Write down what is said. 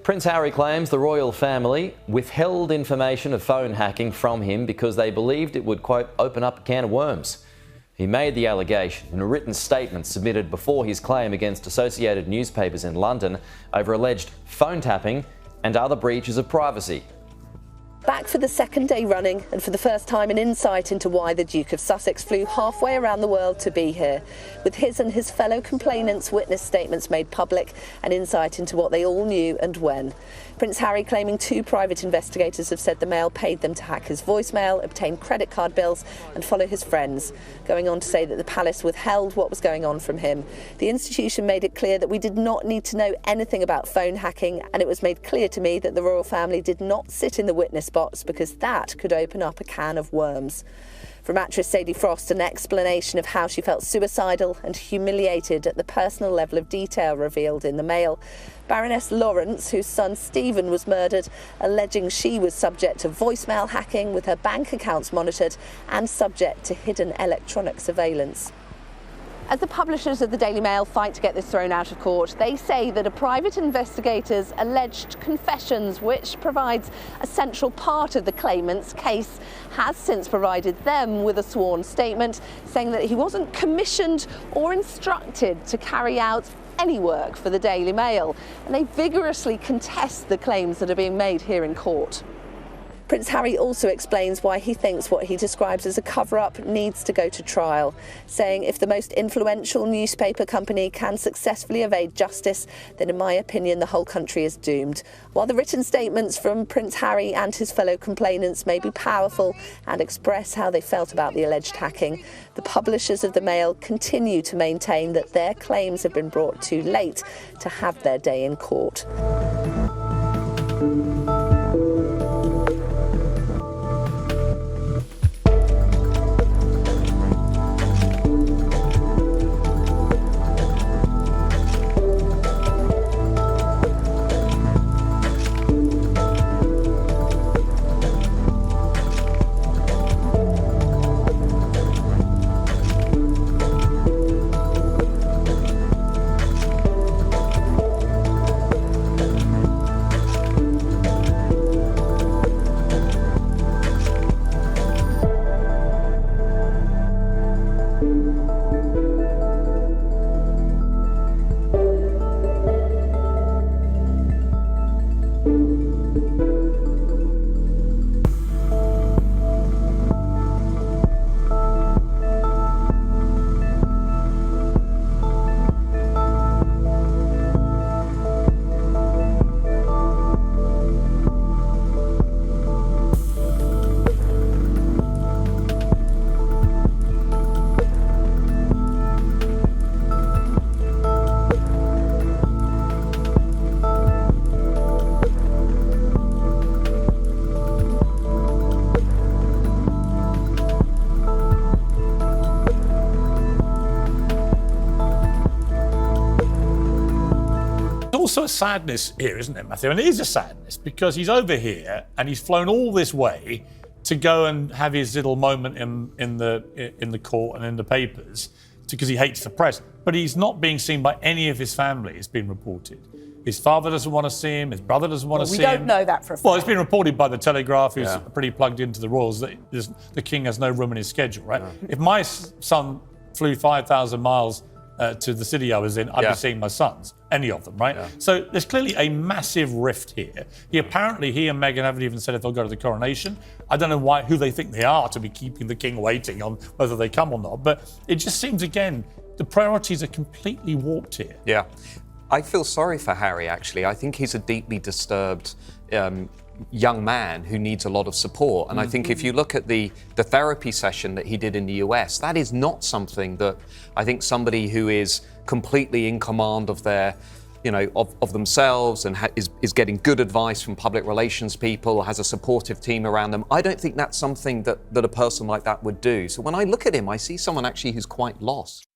Prince Harry claims the royal family withheld information of phone hacking from him because they believed it would, quote, open up a can of worms. He made the allegation in a written statement submitted before his claim against Associated Newspapers in London over alleged phone tapping and other breaches of privacy. Back for the second day running, and for the first time an insight into why the Duke of Sussex flew halfway around the world to be here. With his and his fellow complainants' witness statements made public, an insight into what they all knew and when. Prince Harry claiming 2 private investigators have said the Mail paid them to hack his voicemail, obtain credit card bills and follow his friends, going on to say that the palace withheld what was going on from him. The institution made it clear that we did not need to know anything about phone hacking, and it was made clear to me that the royal family did not sit in the witness box because that could open up a can of worms. From actress Sadie Frost, an explanation of how she felt suicidal and humiliated at the personal level of detail revealed in the Mail. Baroness Lawrence, whose son Stephen was murdered, alleging she was subject to voicemail hacking with her bank accounts monitored and subject to hidden electronic surveillance. As the publishers of the Daily Mail fight to get this thrown out of court, they say that a private investigator's alleged confessions, which provides a central part of the claimant's case, has since provided them with a sworn statement saying that he wasn't commissioned or instructed to carry out any work for the Daily Mail, and they vigorously contest the claims that are being made here in court. Prince Harry also explains why he thinks what he describes as a cover-up needs to go to trial, saying if the most influential newspaper company can successfully evade justice, then in my opinion the whole country is doomed. While the written statements from Prince Harry and his fellow complainants may be powerful and express how they felt about the alleged hacking, the publishers of the Mail continue to maintain that their claims have been brought too late to have their day in court. also a sadness here, isn't it, Matthew? And it is a sadness because he's over here and he's flown all this way to go and have his little moment in the court and in the papers because he hates the press. But he's not being seen by any of his family, it's been reported. His father doesn't want to see him, his brother doesn't want to see him. We don't know that for a fact. Well, it's been reported by the Telegraph, who's pretty plugged into the royals, that the king has no room in his schedule, right? If my son flew 5,000 miles to the city I was in, I'd be seeing my sons, any of them, right? So there's clearly a massive rift here. He and Meghan haven't even said if they'll go to the coronation. I don't know who they think they are to be keeping the king waiting on whether they come or not, but it just seems, again, the priorities are completely warped here. Yeah. I feel sorry for Harry, actually. I think he's a deeply disturbed young man who needs a lot of support. And I think if you look at the therapy session that he did in the US, that is not something that I think somebody who is completely in command of their, of themselves and is getting good advice from public relations people, has a supportive team around them. I don't think that's something that a person like that would do. So when I look at him, I see someone actually who's quite lost.